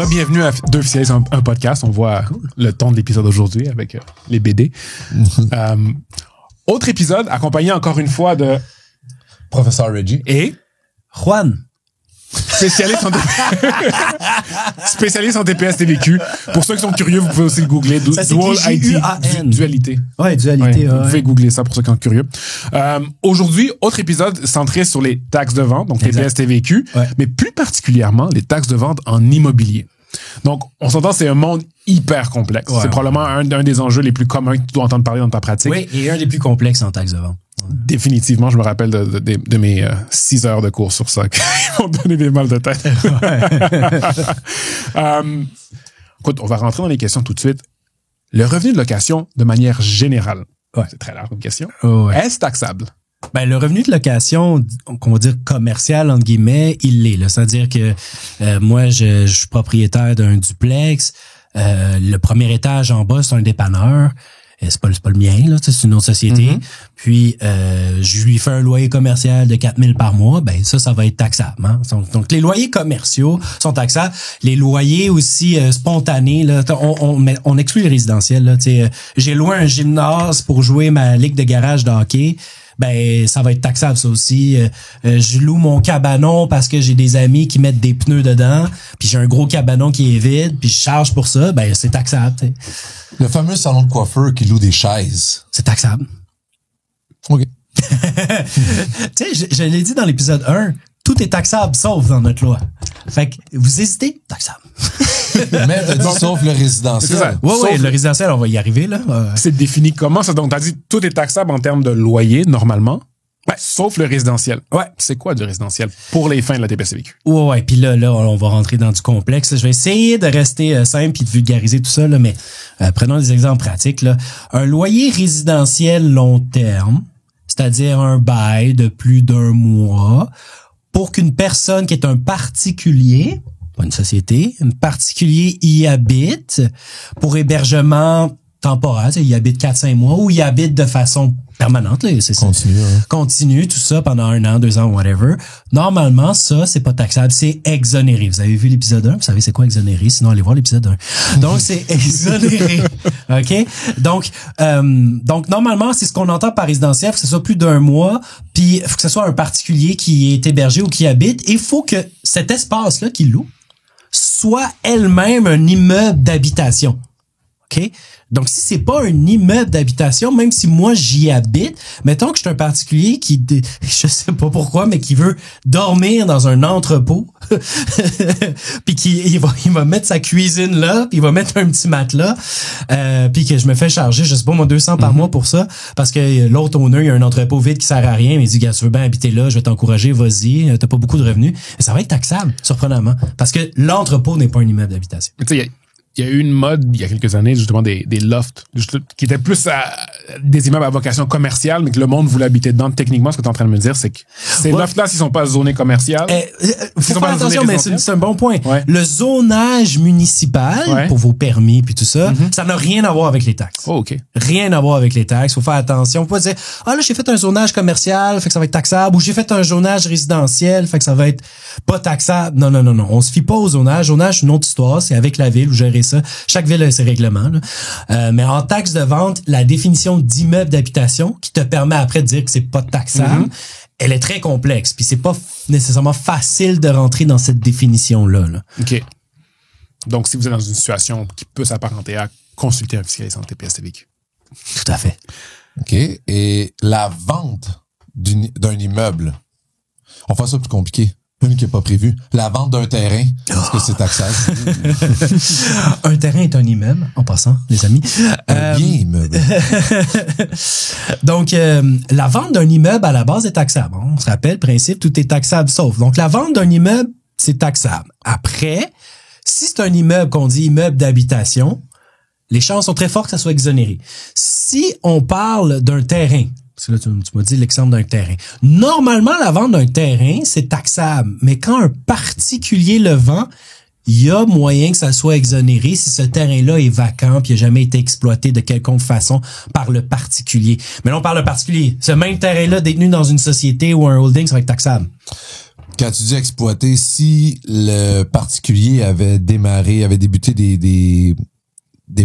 Re-bienvenue à Deux Officialistes, un podcast. On voit le ton de l'épisode d'aujourd'hui avec les BD. Autre épisode, accompagné encore une fois de Professeur Reggie et Juan. Spécialiste en TPS TVQ. Pour ceux qui sont curieux, vous pouvez aussi le googler. Dual IT. Dualité. Ouais, dualité. Vous pouvez googler ça pour ceux qui sont curieux. Aujourd'hui, autre épisode centré sur les taxes de vente, donc TPS TVQ, mais plus particulièrement les taxes de vente en immobilier. Donc, on s'entend, c'est un monde hyper complexe. C'est probablement un des enjeux les plus communs que tu dois entendre parler dans ta pratique. Oui, et un des plus complexes en taxes de vente. Définitivement, je me rappelle de mes 6 heures de cours sur ça qui m'ont donné des mal de tête. Écoute, on va rentrer dans les questions tout de suite. Le revenu de location, de manière générale, c'est très large comme question, est-ce taxable? Ben, le revenu de location, qu'on va dire commercial, entre guillemets, il l'est. C'est-à-dire que moi, je suis propriétaire d'un duplex. Le premier étage en bas, c'est un dépanneur. C'est pas le mien, là, c'est une autre société. Mm-hmm. Puis je lui fais un loyer commercial de 4 000 par mois, ben ça va être taxable. Hein? Donc les loyers commerciaux sont taxables. Les loyers aussi spontanés, là, on exclut les résidentiels. Là, j'ai loué un gymnase pour jouer ma ligue de garage de hockey. Ben ça va être taxable ça aussi. Je loue mon cabanon parce que j'ai des amis qui mettent des pneus dedans, puis j'ai un gros cabanon qui est vide, puis je charge pour ça, ben c'est taxable. T'sais. Le fameux salon de coiffeur qui loue des chaises. C'est taxable. OK. Tu sais, je l'ai dit dans l'épisode 1, tout est taxable sauf dans notre loi. Fait que vous hésitez, taxable. Mais t'as dit sauf le résidentiel. Oui, le résidentiel, on va y arriver, là. C'est défini comment ça? Donc, t'as dit tout est taxable en termes de loyer, normalement. Ouais, sauf le résidentiel. Ouais. C'est quoi du résidentiel pour les fins de la TPS-TVQ? Ouais. Puis là, on va rentrer dans du complexe. Je vais essayer de rester simple et de vulgariser tout ça, là, mais prenons des exemples pratiques, là. Un loyer résidentiel long terme, c'est-à-dire un bail de plus d'1 mois, pour qu'une personne qui est un particulier, pas une société, un particulier y habite pour hébergement temporaire, il y habite 4-5 mois ou il habite de façon permanente, là, c'est continue, ça. Continue, tout ça pendant 1 an, 2 ans, whatever. Normalement, ça, c'est pas taxable, c'est exonéré. Vous avez vu l'épisode 1? Vous savez c'est quoi exonéré? Sinon, allez voir l'épisode 1. Donc, c'est exonéré. OK? Donc, normalement, c'est ce qu'on entend par résidentiel, faut que ce soit plus d'1 mois, puis faut que ce soit un particulier qui est hébergé ou qui habite, et il faut que cet espace-là qu'il loue soit elle-même un immeuble d'habitation. OK? Donc, si c'est pas un immeuble d'habitation, même si moi, j'y habite, mettons que je suis un particulier qui, je sais pas pourquoi, mais qui veut dormir dans un entrepôt, puis il va mettre sa cuisine là, puis il va mettre un petit matelas, puis que je me fais charger, je sais pas moi, 200 par mois pour ça, parce que l'autre owner, il y a un entrepôt vide qui sert à rien, mais il dit, gars, tu veux bien habiter là, je vais t'encourager, vas-y, t'as pas beaucoup de revenus. Mais ça va être taxable, surprenamment, parce que l'entrepôt n'est pas un immeuble d'habitation. Il y a eu une mode, il y a quelques années, justement, des lofts, qui étaient plus des immeubles à vocation commerciale, mais que le monde voulait habiter dedans. Techniquement, ce que tu es en train de me dire, c'est que ces lofts-là, s'ils sont pas zonés commerciales... faut faire attention, mais c'est un bon point. Ouais. Le zonage municipal, pour vos permis puis tout ça, ça n'a rien à voir avec les taxes. Oh, OK. Rien à voir avec les taxes. Faut faire attention. Faut pas dire, là, j'ai fait un zonage commercial, fait que ça va être taxable, ou j'ai fait un zonage résidentiel, fait que ça va être pas taxable. Non. On se fie pas au zonage. Zonage, c'est une autre histoire. C'est avec la ville où gérer ça. Chaque ville a ses règlements, là. Mais en taxe de vente, la définition d'immeuble d'habitation qui te permet après de dire que c'est pas taxable, elle est très complexe. Puis c'est pas nécessairement facile de rentrer dans cette définition-là. Là. OK. Donc, si vous êtes dans une situation qui peut s'apparenter à consulter un fiscaliste en TPS-TVQ. Tout à fait. OK. Et la vente d'un immeuble, on fait ça plus compliqué. Une qui n'est pas prévue. La vente d'un terrain, est-ce que c'est taxable? Un terrain est un immeuble, en passant, les amis. Un bien immeuble. Donc, la vente d'un immeuble, à la base, est taxable. On se rappelle, principe, tout est taxable sauf. Donc, la vente d'un immeuble, c'est taxable. Après, si c'est un immeuble qu'on dit immeuble d'habitation, les chances sont très fortes que ça soit exonéré. Si on parle d'un terrain, parce que là, tu m'as dit l'exemple d'un terrain. Normalement, la vente d'un terrain, c'est taxable. Mais quand un particulier le vend, il y a moyen que ça soit exonéré si ce terrain-là est vacant puis il n'a jamais été exploité de quelconque façon par le particulier. Mais là, on parle de particulier. Ce même terrain-là détenu dans une société ou un holding, ça va être taxable. quand tu dis exploiter, si le particulier avait débuté des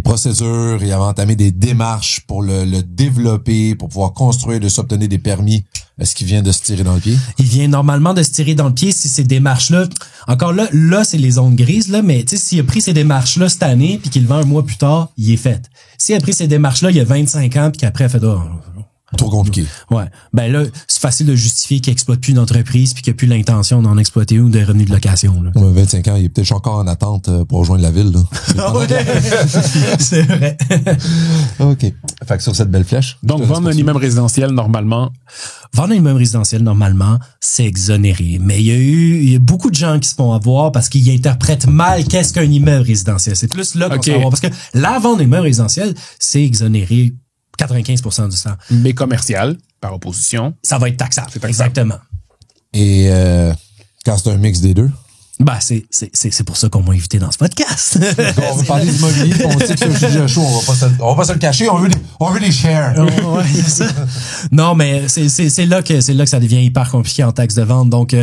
procédures et avait entamé des démarches pour le développer, pour pouvoir construire, de s'obtenir des permis, est-ce qu'il vient de se tirer dans le pied? Il vient normalement de se tirer dans le pied si ces démarches-là, encore là, c'est les zones grises, là, mais tu sais, s'il a pris ces démarches-là cette année puis qu'il le vend un mois plus tard, il est fait. S'il a pris ces démarches-là il y a 25 ans puis qu'après, il a fait, trop compliqué. Ouais. Ben là, c'est facile de justifier qu'il exploite plus une entreprise puis qu'il n'a plus l'intention d'en exploiter ou des revenus de location, là. 25 ans, il est peut-être encore en attente pour rejoindre la ville, là. C'est vrai. OK. Fait que sur cette belle flèche. Donc, vendre un immeuble résidentiel, normalement. Vendre un immeuble résidentiel, normalement, c'est exonéré. Mais il y a beaucoup de gens qui se font avoir parce qu'ils interprètent mal qu'est-ce qu'un immeuble résidentiel. C'est plus là qu'on se fait avoir. Parce que la vente d'un immeuble résidentiel, c'est exonéré 95% du temps. Mais commercial, par opposition. Ça va être taxable. C'est taxable. Exactement. Et quand c'est un mix des deux? Ben, c'est pour ça qu'on m'a invité dans ce podcast. On va parler d'immobilier, puis on sait que c'est un sujet chaud, on va pas se le cacher, on veut les shares. Ouais, c'est ça. Non, mais c'est là que ça devient hyper compliqué en taxe de vente. Donc,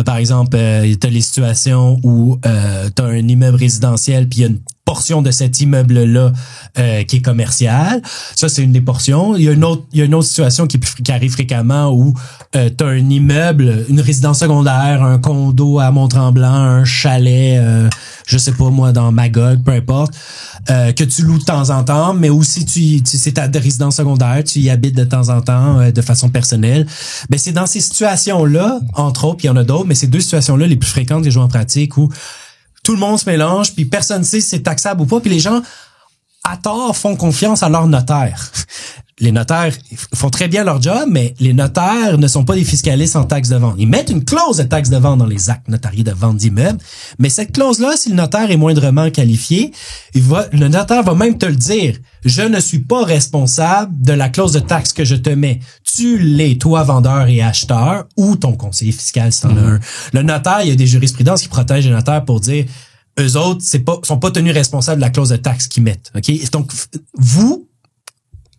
par exemple, t'as les situations où t'as un immeuble résidentiel puis il y a une portion de cet immeuble-là qui est commercial. Ça, c'est une des portions. Il y a une autre situation qui arrive fréquemment où t'as un immeuble, une résidence secondaire, un condo à Mont-Tremblant, un chalet, je sais pas moi, dans Magog, peu importe, que tu loues de temps en temps, mais aussi c'est ta résidence secondaire, tu y habites de temps en temps de façon personnelle. Ben c'est dans ces situations-là, entre autres, puis il y en a d'autres, mais ces deux situations-là les plus fréquentes que je vois en pratique où tout le monde se mélange, puis personne ne sait si c'est taxable ou pas, puis les gens, à tort, font confiance à leur notaire. Les notaires font très bien leur job, mais les notaires ne sont pas des fiscalistes en taxe de vente. Ils mettent une clause de taxe de vente dans les actes notariés de vente d'immeubles, mais cette clause-là, si le notaire est moindrement qualifié, le notaire va même te le dire. Je ne suis pas responsable de la clause de taxe que je te mets. Tu l'es, toi, vendeur et acheteur, ou ton conseiller fiscal, si t'en as un. Le notaire, il y a des jurisprudences qui protègent les notaires pour dire, eux autres, sont pas tenus responsables de la clause de taxe qu'ils mettent. OK? Donc, vous,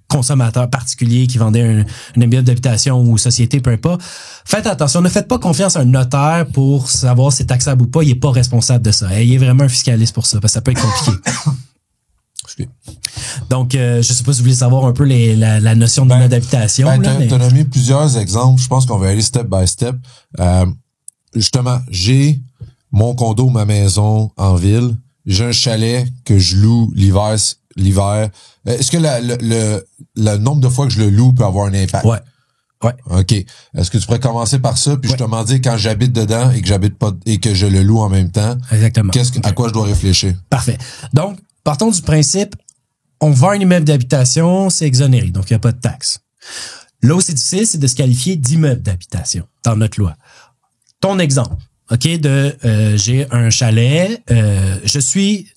consommateurs particuliers qui vendaient un immeuble d'habitation ou société, peu importe, faites attention. Ne faites pas confiance à un notaire pour savoir si c'est taxable ou pas. Il est pas responsable de ça. Il est vraiment un fiscaliste pour ça, parce que ça peut être compliqué. Donc, je sais pas si vous voulez savoir un peu la notion d'immeuble d'habitation. T'as nommé plusieurs exemples. Je pense qu'on va aller step by step. Justement, j'ai mon condo, ma maison en ville. J'ai un chalet que je loue l'hiver. Est-ce que le nombre de fois que je le loue peut avoir un impact? Ouais. OK. Est-ce que tu pourrais commencer par ça, puis je te demande quand j'habite dedans et que j'habite pas et que je le loue en même temps? Exactement. À quoi je dois réfléchir? Parfait. Donc, partons du principe, on vend un immeuble d'habitation, c'est exonéré, donc il n'y a pas de taxe. Là où c'est difficile, c'est de se qualifier d'immeuble d'habitation dans notre loi. Ton exemple. OK, j'ai un chalet,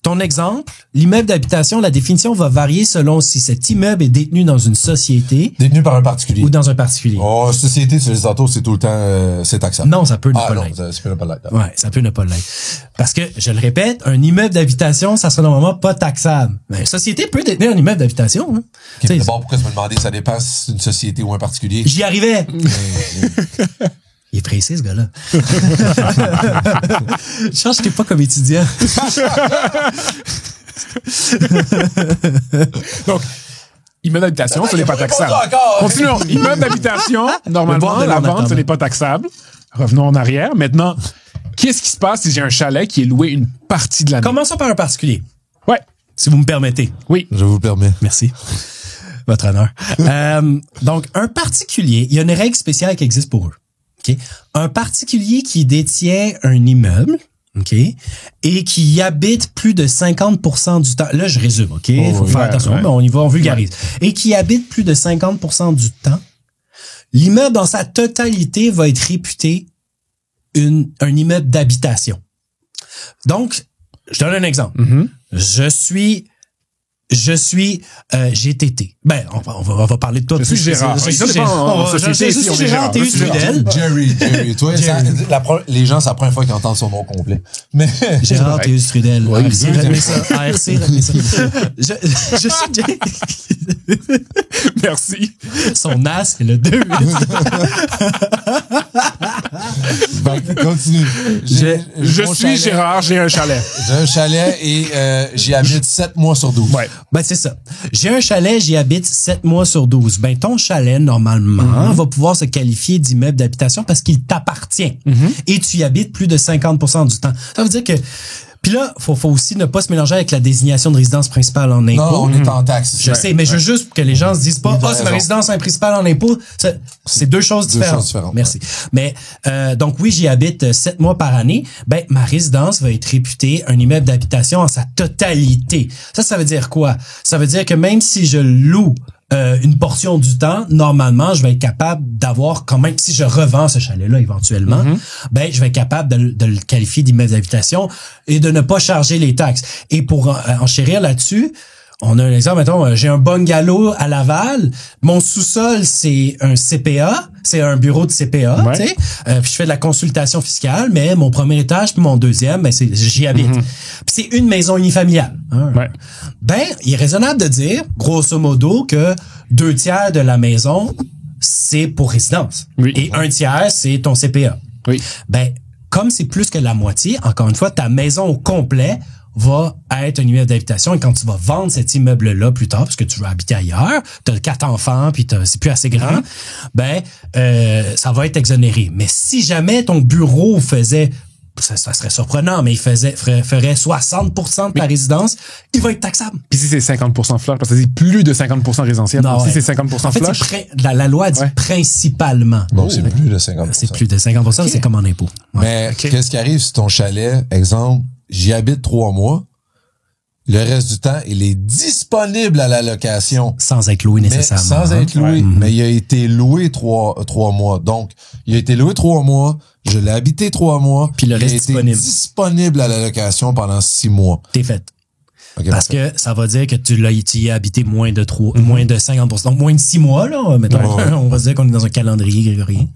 ton exemple, l'immeuble d'habitation, la définition va varier selon si cet immeuble est détenu dans une société. Détenu par un particulier. Ou dans un particulier. Oh, société, sur les autos, c'est tout le temps, c'est taxable. Non, ça peut ne pas l'être. Ça peut ne pas l'être. Ouais, ça peut ne pas l'être. Parce que, je le répète, un immeuble d'habitation, ça sera normalement pas taxable. Mais une société peut détenir un immeuble d'habitation, hein. Okay, d'abord, pourquoi tu me demandais, ça dépend si c'est une société ou un particulier? J'y arrivais! Il est précis, ce gars-là. Je pense que t'es pas comme étudiant. Donc, immeuble d'habitation, ce n'est pas taxable. Continuons. Immeuble d'habitation, normalement, la vente, ce n'est pas taxable. Revenons en arrière. Maintenant, qu'est-ce qui se passe si j'ai un chalet qui est loué une partie de l'année? Commençons par un particulier. Ouais. Si vous me permettez. Oui. Je vous permets. Merci. Votre honneur. Donc, un particulier, il y a une règle spéciale qui existe pour eux. Okay. Un particulier qui détient un immeuble, OK, et qui y habite plus de 50% du temps. Là, je résume, OK? Faut faire attention, mais on y va, on vulgarise. Et qui habite plus de 50% du temps, l'immeuble dans sa totalité va être réputé un immeuble d'habitation. Donc, je donne un exemple. Mm-hmm. J'ai tété. Ben, on va parler de toi. Je suis Gérard. Je suis Gérard, t'es Trudel. Jerry. Toi, les gens, c'est la première fois qu'ils entendent son nom complet. Mais Gérard Théus Trudel. Oui, ARC, je suis Jerry. Merci. Son as, c'est le 2. Continue. Je suis Gérard, j'ai un chalet. J'ai un chalet et j'y habite 7 mois sur 12. Ouais. Ben, c'est ça. J'ai un chalet, j'y habite 7 mois sur 12. Ben, ton chalet, normalement, va pouvoir se qualifier d'immeuble d'habitation parce qu'il t'appartient. Et tu y habites plus de 50% du temps. Ça veut dire que... Puis là, faut aussi ne pas se mélanger avec la désignation de résidence principale en impôt. Non, on est en taxe. Je sais, mais je veux juste que les gens se disent pas, c'est ma résidence principale en impôt. C'est deux choses différentes. Merci. Mais, donc oui, j'y habite 7 mois par année. Ben, ma résidence va être réputée un immeuble d'habitation en sa totalité. Ça veut dire quoi? Ça veut dire que même si je loue une portion du temps, normalement, je vais être capable d'avoir quand même, si je revends ce chalet-là éventuellement, ben je vais être capable de le qualifier d'immeuble d'habitation et de ne pas charger les taxes. Et pour enchérir là-dessus, on a un exemple, mettons, j'ai un bungalow à Laval, mon sous-sol, c'est un CPA, c'est un bureau de CPA, tu sais, puis je fais de la consultation fiscale, mais mon premier étage puis mon deuxième, ben j'y habite. Puis c'est une maison unifamiliale. Hein. Ben, il est raisonnable de dire, grosso modo, que 2/3 de la maison, c'est pour résidence. Et 1/3, c'est ton CPA. Ben, comme c'est plus que la moitié, encore une fois, ta maison au complet va être un immeuble d'habitation et quand tu vas vendre cet immeuble-là plus tard, parce que tu veux habiter ailleurs, t'as 4 enfants puis c'est plus assez grand, ben ça va être exonéré. Mais si jamais ton bureau faisait, ça serait surprenant, mais il ferait 60% de ta résidence, il va être taxable. Puis si c'est 50% flush, parce que c'est plus de 50% résidentiel. Non, si c'est 50% en fait, flush. La loi dit principalement. Donc, c'est plus de 50%. C'est plus de 50%, mais c'est comme en impôt. Mais qu'est-ce qui arrive si ton chalet, exemple, j'y habite 3 mois, le reste du temps, il est disponible à la location. Sans être loué nécessairement. Sans être loué. Mais il a été loué 3 mois. Donc, il a été loué 3 mois, je l'ai habité 3 mois. Puis le reste disponible à la location pendant 6 mois. T'es fait. Okay, parce que ça va dire que tu y as habité moins de 50%. Donc, moins de 6 mois, là. Mettons, on va se dire qu'on est dans un calendrier grégorien.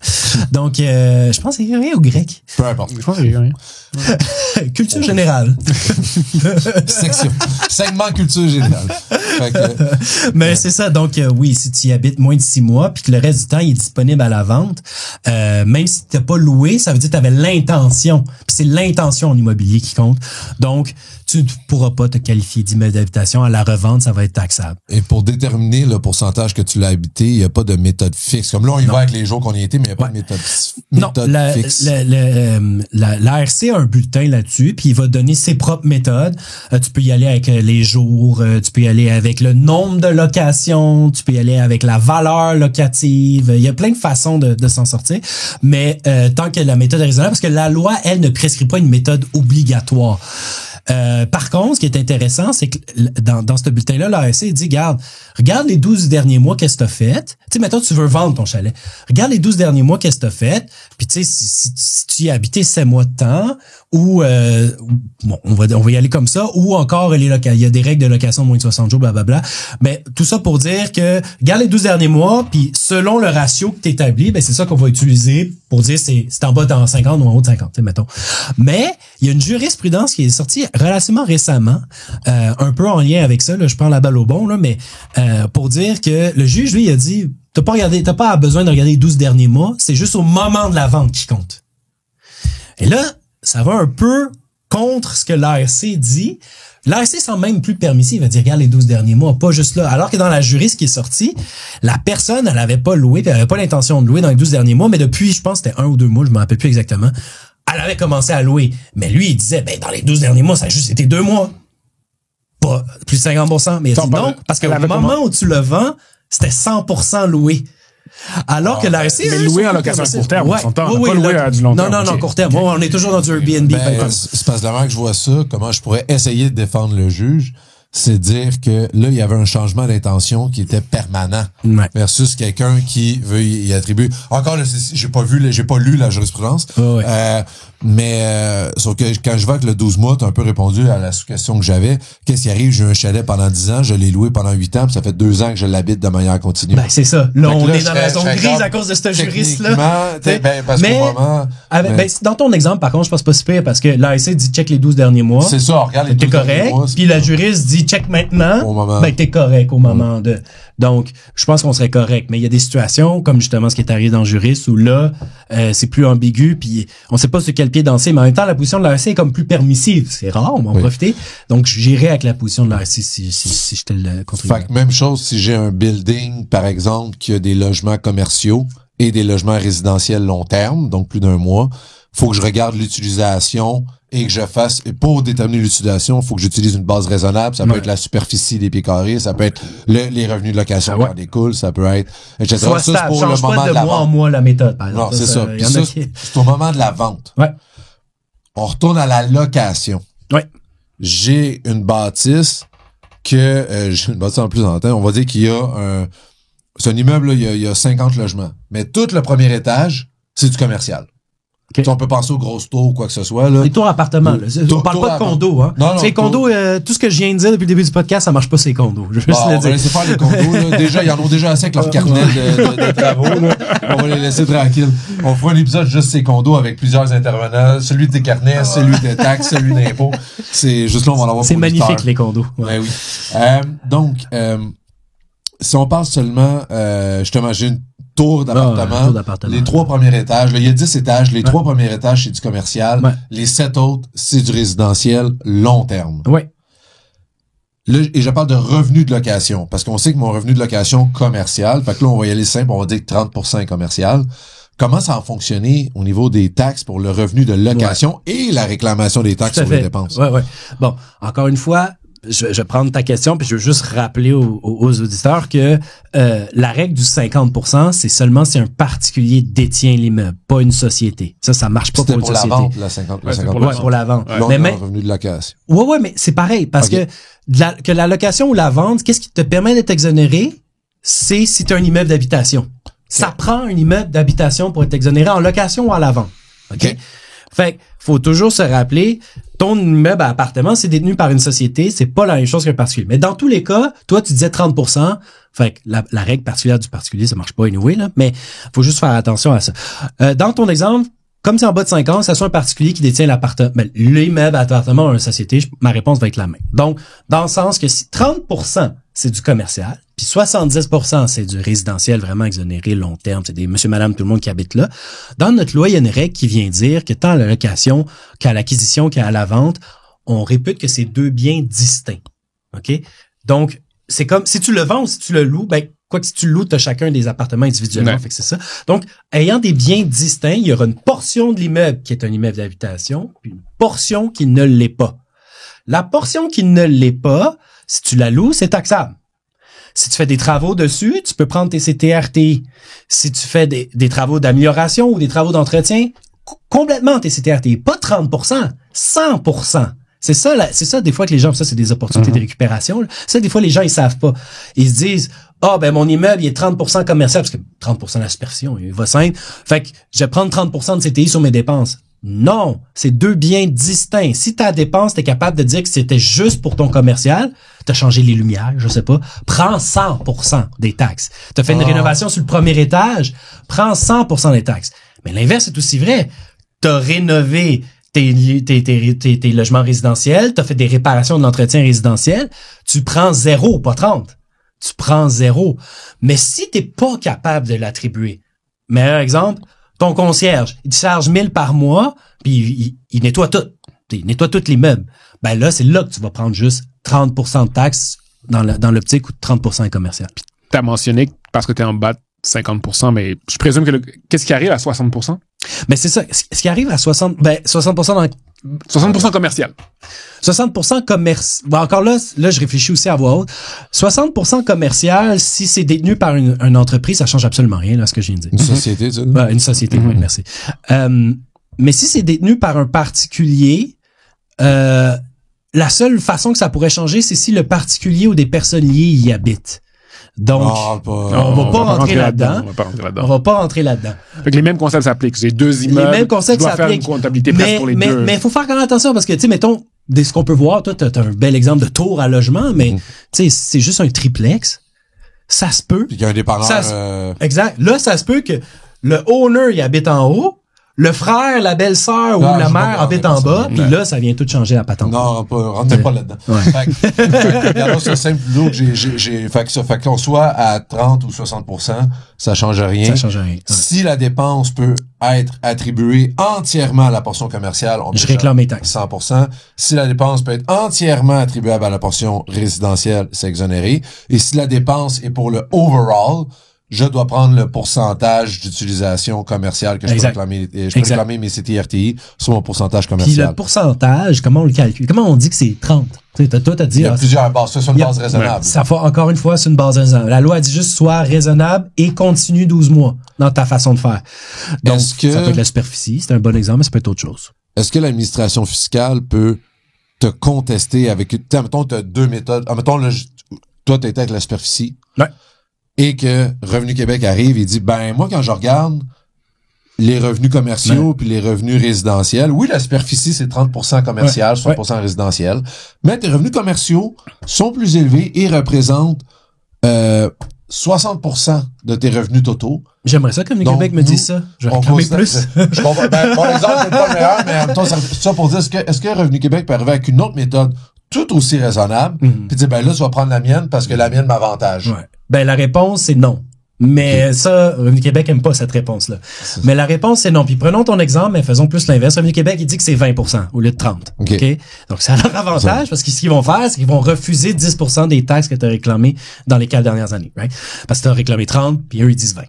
Donc, je pense que c'est grégorien ou grec? Peu importe. Je pense que c'est grégorien. Culture générale. Section. Segment culture générale. Mais c'est ça. Donc, oui, si tu y habites moins de 6 mois puis que le reste du temps, il est disponible à la vente, même si t'as pas loué, ça veut dire que tu avais l'intention. Puis c'est l'intention en immobilier qui compte. Donc, tu ne pourras pas te qualifier d'immeuble d'habitation. À la revente, ça va être taxable. Et pour déterminer le pourcentage que tu l'as habité, il n'y a pas de méthode fixe. Comme là, on y va avec les jours qu'on y était, mais il n'y a pas de méthode fixe. L'ARC a un bulletin là-dessus, puis il va donner ses propres méthodes. Tu peux y aller avec les jours, tu peux y aller avec le nombre de locations, tu peux y aller avec la valeur locative. Il y a plein de façons de s'en sortir. Mais tant que la méthode est raisonnable, parce que la loi, elle, ne prescrit pas une méthode obligatoire. Par contre, ce qui est intéressant, c'est que dans ce bulletin-là, l'ARC dit, regarde les 12 derniers mois, qu'est-ce que t'as fait? Tu sais, maintenant, tu veux vendre ton chalet. Regarde les 12 derniers mois, qu'est-ce que t'as fait? Puis, tu sais, si tu y as habité 7 mois de temps, ou, bon, on va y aller comme ça, ou encore, il y a des règles de location de moins de 60 jours, blablabla. Mais tout ça pour dire que, regarde les 12 derniers mois, puis selon le ratio que t'établis, ben, c'est ça qu'on va utiliser pour dire c'est en bas dans 50 ou en haut de 50, mettons. Mais, il y a une jurisprudence qui est sortie relativement récemment, un peu en lien avec ça, là, je prends la balle au bon, là, mais pour dire que le juge, lui, il a dit, t'as pas besoin de regarder les 12 derniers mois, c'est juste au moment de la vente qui compte. Et là, ça va un peu contre ce que l'ARC dit. L'ARC semble même plus permissif, il va dire, regarde les 12 derniers mois, pas juste là. Alors que dans la juriste qui est sortie, la personne, elle avait pas loué, puis elle avait pas l'intention de louer dans les 12 derniers mois, mais depuis, je pense, c'était 1 ou 2 mois, je me rappelle plus exactement, elle avait commencé à louer. Mais lui, il disait, ben, dans les 12 derniers mois, ça a juste été 2 mois. Pas plus de 50%. Mais il a dit non, parce qu'au moment où tu le vends, c'était 100% loué. Alors que l'ARC... Mais loué en location à court terme, on s'entend. Oui, pas loué à du long terme. Non, court terme. On est toujours dans du Airbnb. C'est parce que la manière que je vois ça, comment je pourrais essayer de défendre le juge, c'est dire que là, il y avait un changement d'intention qui était permanent versus quelqu'un qui veut y attribuer. Encore là, j'ai pas lu la jurisprudence. Mais sauf que quand je vois que le 12 mois, t'as un peu répondu à la sous-question que j'avais. Qu'est-ce qui arrive? J'ai eu un chalet pendant 10 ans, je l'ai loué pendant 8 ans, puis ça fait 2 ans que je l'habite de manière continue. Ben, c'est ça. Là, on est dans la zone grise à cause de ce juriste-là. Dans ton exemple, par contre, je pense pas si pire parce que l'ARC dit check les 12 derniers mois. C'est ça, regarde les 12 derniers mois. Puis la juriste dit dit check maintenant, au moment. ben t'es correct au moment de. Donc, je pense qu'on serait correct. Mais il y a des situations, comme justement ce qui est arrivé dans Juriste, où là, c'est plus ambigu, puis on sait pas sur quel pied danser, mais en même temps, la position de l'ARC est comme plus permissive. C'est rare, on va en profiter. Donc, j'irai avec la position de l'ARC si j'étais le contribuable. Fait que même chose si j'ai un building, par exemple, qui a des logements commerciaux et des logements résidentiels long terme, donc plus d'un mois, faut que je regarde l'utilisation et que je fasse, et pour déterminer l'utilisation, il faut que j'utilise une base raisonnable. Ça peut être la superficie des pieds carrés, ça peut être les revenus de location qui en découlent, ça peut être, etc. Soit ça, c'est pour change le moment pas de mois en mois la méthode, par exemple. Non, c'est ça. Puis ça, c'est au moment de la vente. Ouais. On retourne à la location. Ouais. J'ai une bâtisse j'ai une bâtisse en plus en temps. On va dire qu'il y a c'est un immeuble, là, il y a 50 logements. Mais tout le premier étage, c'est du commercial. Okay. On peut penser aux grosses tours ou quoi que ce soit, là. Les tours appartements, là. On parle pas de condos, hein. Non, c'est condos, tout ce que je viens de dire depuis le début du podcast, ça marche pas, ces condos. Je vais juste on le va dire. laisser faire les condos, là. Déjà, ils en ont déjà assez avec leur carnet de travaux, là. On va les laisser tranquilles. On fera un épisode juste ces condos avec plusieurs intervenants. Celui de tes carnets, celui des taxes, celui d'impôts. C'est juste là, on va l'avoir. C'est magnifique, les condos. Ouais. Ben oui. Donc, si on parle seulement, justement, j'ai une tour d'appartement, les 3 premiers étages, là, il y a 10 étages, les 3 premiers étages, c'est du commercial, les 7 autres, c'est du résidentiel long terme. Ouais. Là, et je parle de revenu de location, parce qu'on sait que mon revenu de location commercial, fait que là, on va y aller simple, on va dire que 30% est commercial. Comment ça va fonctionner au niveau des taxes pour le revenu de location et la réclamation des taxes sur les dépenses? Ouais. Bon, encore une fois, je vais prendre ta question, puis je veux juste rappeler aux auditeurs que la règle du 50%, c'est seulement si un particulier détient l'immeuble, pas une société. Ça marche pas pour une société. C'était pour la vente, la 50%. Ouais, pour la vente. Ouais. Mais revenu de location. Ouais, mais c'est pareil, parce que la location ou la vente, qu'est-ce qui te permet d'être exonéré? C'est si tu as un immeuble d'habitation. Ça prend un immeuble d'habitation pour être exonéré en location ou à la vente. OK? Fait que faut toujours se rappeler, ton immeuble à appartement, c'est détenu par une société, c'est pas la même chose qu'un particulier. Mais dans tous les cas, toi, tu disais 30%, fait que la règle particulière du particulier, ça marche pas anyway, là, mais faut juste faire attention à ça. Dans ton exemple, comme c'est en bas de 5 ans, ça soit un particulier qui détient l'appartement, l'immeuble à appartement à une société, ma réponse va être la même. Donc, dans le sens que si 30%, c'est du commercial, puis 70%, c'est du résidentiel vraiment exonéré long terme, c'est des monsieur, madame, tout le monde qui habite là. Dans notre loi, il y a une règle qui vient dire que tant à la location qu'à l'acquisition qu'à la vente, on répute que c'est 2 biens distincts. OK? Donc, c'est comme, si tu le vends ou si tu le loues, ben, quoi que si tu le loues, tu as chacun des appartements individuellement, fait que c'est ça. Donc, ayant des biens distincts, il y aura une portion de l'immeuble qui est un immeuble d'habitation, puis une portion qui ne l'est pas. La portion qui ne l'est pas, si tu la loues, c'est taxable. Si tu fais des travaux dessus, tu peux prendre tes CTRTI. Si tu fais des travaux d'amélioration ou des travaux d'entretien, complètement tes CTRTI. Pas 30%, 100%. C'est ça, des fois que les gens, ça, c'est des opportunités de récupération, là. Ça, des fois, les gens, ils savent pas. Ils se disent, ben, mon immeuble, il est 30% commercial, parce que 30% de la superficie, il va simple. Fait que, je vais prendre 30% de CTI sur mes dépenses. Non, c'est 2 biens distincts. Si ta dépense, t'es capable de dire que c'était juste pour ton commercial, t'as changé les lumières, je sais pas, prends 100% des taxes. T'as fait une rénovation sur le premier étage, prends 100% des taxes. Mais l'inverse est aussi vrai. T'as rénové tes logements résidentiels, t'as fait des réparations de l'entretien résidentiel, tu prends 0, pas 30. Tu prends 0. Mais si t'es pas capable de l'attribuer, meilleur exemple, ton concierge, il te charge 1000 par mois, puis il nettoie tout. Il nettoie tous les meubles. Ben là, c'est là que tu vas prendre juste 30% de taxes dans l'optique où 30% est commercial. Puis t'as mentionné que parce que t'es en bas de 50%, mais je présume que qu'est-ce qui arrive à 60%? Mais c'est ça. Ce qui arrive à 60% dans 60% commercial. 60% commercial. Bon, encore là, je réfléchis aussi à voix haute. 60% commercial, si c'est détenu par une entreprise, ça change absolument rien, là, ce que je viens de dire. Une société, tu sais. Une société, oui, merci. Mais si c'est détenu par un particulier, la seule façon que ça pourrait changer, c'est si le particulier ou des personnes liées y habitent. Donc, on va pas rentrer là-dedans. On va pas rentrer là-dedans. Fait que les mêmes concepts s'appliquent. J'ai 2 immeubles. Les mêmes concepts s'appliquent. Je dois faire une comptabilité presque pour les deux. Mais il faut faire quand même attention parce que, tu sais, mettons, dès ce qu'on peut voir, toi, t'as un bel exemple de tour à logement, mais, tu sais, c'est juste un triplex. Ça se peut. Puis il y a un dépanneur. Exact. Là, ça se peut que le owner, il habite en haut. le frère, la belle-sœur ou la mère habite en bas, puis là, ça vient tout changer la patente. Non, rentrez pas là-dedans. Ouais. Regardons ça simple, que fait qu'on soit à 30 ou 60%, ça change rien. Ça change rien. Ouais. Si la dépense peut être attribuée entièrement à la portion commerciale, je réclame mes taxes. 100%. Si la dépense peut être entièrement attribuable à la portion résidentielle, c'est exonéré. Et si la dépense est pour le overall, je dois prendre le pourcentage d'utilisation commerciale que je peux réclamer. Je peux réclamer mes CTRTI sur mon pourcentage commercial. Puis le pourcentage, comment on le calcule? Comment on dit que c'est 30? Toi, t'as dit... Il y a plusieurs bases. Ça, c'est une base raisonnable. Ça fait, encore une fois, c'est une base raisonnable. La loi dit juste sois raisonnable et continue 12 mois dans ta façon de faire. Donc, ça peut être la superficie. C'est un bon exemple, mais ça peut être autre chose. Est-ce que l'administration fiscale peut te contester avec... Mettons, tu as deux méthodes. Mettons, là, toi, tu étais avec la superficie. Ouais. Et que Revenu Québec arrive et dit, moi, quand je regarde les revenus commerciaux puis les revenus résidentiels, oui, la superficie, c'est 30% commercial, 60% résidentiel, mais tes revenus commerciaux sont plus élevés et représentent 60% de tes revenus totaux. J'aimerais ça que Revenu Québec me dise ça. Je vais réclamer plus. Je comprends. Mon exemple n'est pas le meilleur, mais en même temps, ça pour dire, est-ce que Revenu Québec peut arriver avec une autre méthode tout aussi raisonnable, puis dire, là, tu vas prendre la mienne parce que la mienne m'avantage. Ouais. La réponse, c'est non. Mais ça, Revenu Québec aime pas cette réponse-là. Mais la réponse, c'est non. Puis prenons ton exemple, mais faisons plus l'inverse. Revenu Québec, il dit que c'est 20% au lieu de 30%. OK? Donc, ça a leur avantage parce que ce qu'ils vont faire, c'est qu'ils vont refuser 10% des taxes que tu as réclamées dans les 4 dernières années. Right? Parce que tu as réclamé 30, puis eux, ils disent 20.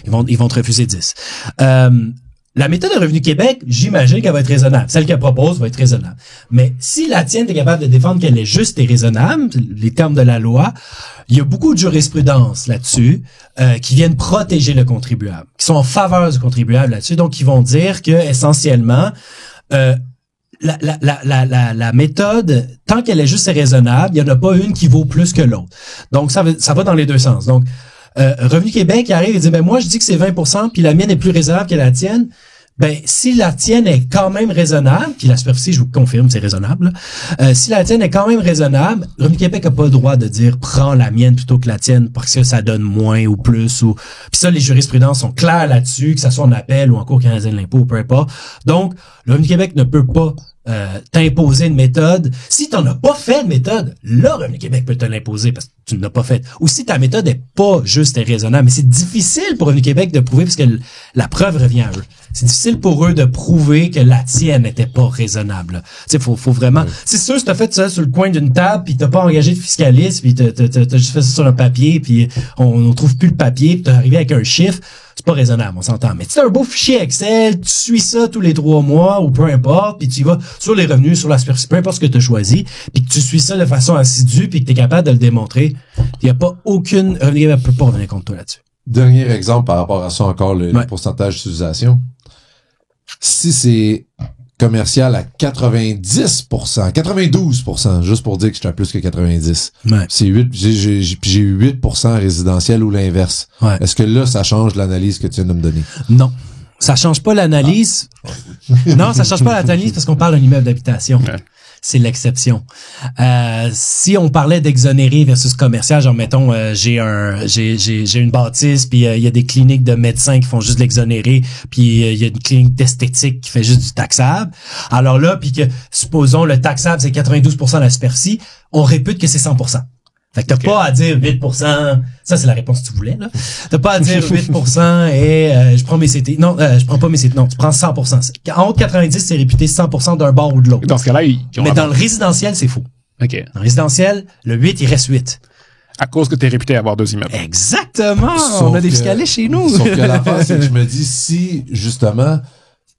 Ils vont te refuser 10. La méthode de Revenu Québec, j'imagine qu'elle va être raisonnable. Celle qu'elle propose va être raisonnable. Mais si la tienne est capable de défendre qu'elle est juste et raisonnable, les termes de la loi, il y a beaucoup de jurisprudence là-dessus qui viennent protéger le contribuable, qui sont en faveur du contribuable là-dessus. Donc, ils vont dire que essentiellement, la méthode, tant qu'elle est juste et raisonnable, il n'y en a pas une qui vaut plus que l'autre. Donc, ça va dans les deux sens. Donc, Revenu Québec qui arrive et dit moi je dis que c'est 20% puis la mienne est plus raisonnable que la tienne. Si la tienne est quand même raisonnable, puis la superficie, je vous confirme, c'est raisonnable. Si la tienne est quand même raisonnable, Revenu Québec a pas le droit de dire prends la mienne plutôt que la tienne parce que ça donne moins ou plus ou. Puis ça, les jurisprudences sont claires là-dessus, que ça soit en appel ou en Cour canadienne de l'impôt ou peu importe. Donc, le Revenu Québec ne peut pas t'imposer une méthode. Si t'en as pas fait de méthode, là, Revenu Québec peut te l'imposer parce que tu ne l'as pas fait. Ou si ta méthode est pas juste et raisonnable, mais c'est difficile pour Revenu Québec de prouver parce que la preuve revient à eux. C'est difficile pour eux de prouver que la tienne n'était pas raisonnable. Tu sais, faut vraiment... C'est sûr, si t'as fait ça sur le coin d'une table puis t'as pas engagé de fiscaliste puis t'as juste fait ça sur un papier puis on trouve plus le papier puis t'es arrivé avec un chiffre, c'est pas raisonnable, on s'entend. Mais tu as un beau fichier Excel, tu suis ça tous les 3 mois ou peu importe, puis tu y vas sur les revenus, sur la superficie, peu importe ce que tu as choisi, puis que tu suis ça de façon assidue puis que tu es capable de le démontrer, il y a pas aucune... Revenu Québec peut pas revenir contre toi là-dessus. Dernier exemple par rapport à ça encore, le pourcentage d'utilisation. Si c'est commercial à 90%, 92%, juste pour dire que je suis à plus que 90. C'est 8, j'ai eu 8% résidentiel ou l'inverse. Est-ce que là, ça change l'analyse que tu viens de me donner? Non. Ça change pas l'analyse. Non, ça change pas l'analyse parce qu'on parle d'un immeuble d'habitation. C'est l'exception. Si on parlait d'exonéré versus commercial, genre mettons j'ai une bâtisse puis il y a des cliniques de médecins qui font juste de l'exonéré, puis il y a une clinique d'esthétique qui fait juste du taxable. Alors là, puis que supposons le taxable c'est 92% de la superficie, on répute que c'est 100%. Fait que t'as pas à dire 8%, ça c'est la réponse que tu voulais, là. T'as pas à dire 8% et je prends mes CT. Non, je prends pas mes CT. Non, tu prends 100%. En haut de 90, c'est réputé 100% d'un bord ou de l'autre. Dans ce cas-là, mais dans le résidentiel, c'est faux. OK. Dans le résidentiel, le 8, il reste 8. À cause que t'es réputé avoir 2 immeubles. Exactement! On a des fiscalistes chez nous. Sauf que l'affaire, c'est que je me dis, si, justement,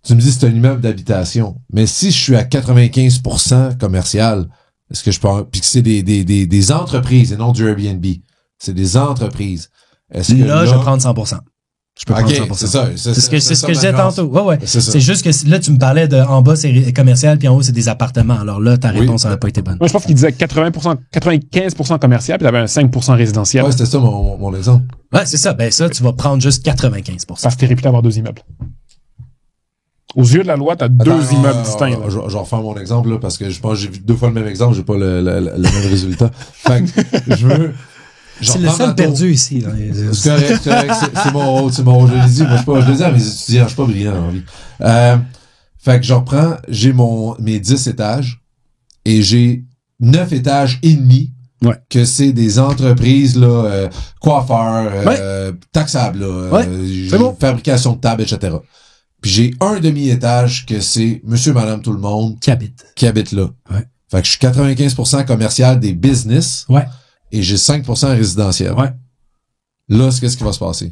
tu me dis c'est un immeuble d'habitation, mais si je suis à 95% commercial, est-ce que je peux puis que c'est des entreprises et non du Airbnb. C'est des entreprises. Est-ce que là, je vais prendre 100%. Je peux prendre 100%. C'est ça. C'est ce que je disais tantôt. Ouais. C'est juste que là, tu me parlais de en bas, c'est commercial, puis en haut, c'est des appartements. Alors là, ta réponse n'aurait pas été bonne. Moi, je pense qu'il disait 95% commercial, puis t'avais un 5% résidentiel. Ouais, c'était ça mon exemple. Ouais, c'est ça. Ça, tu vas prendre juste 95%. Parce que t'es réputé avoir 2 immeubles. Aux yeux de la loi, t'as 2 immeubles distincts. Je vais refaire mon exemple, là, parce que je pense que j'ai vu 2 fois le même exemple, j'ai pas le même résultat. Fait que, C'est le seul perdu ici. Là. C'est correct, c'est mon rôle, je l'ai dit, moi, je le dis à mes étudiants, je suis pas brillant dans la vie. Fait que je reprends, j'ai mes 10 étages, et j'ai 9 étages et demi, que c'est des entreprises, là, coiffeurs, taxables, là, fabrication de tables, etc. Puis j'ai un demi-étage que c'est monsieur, madame, tout le monde. Qui habite là. Ouais. Fait que je suis 95% commercial des business. Ouais. Et j'ai 5% résidentiel. Ouais. Là, qu'est-ce qui va se passer?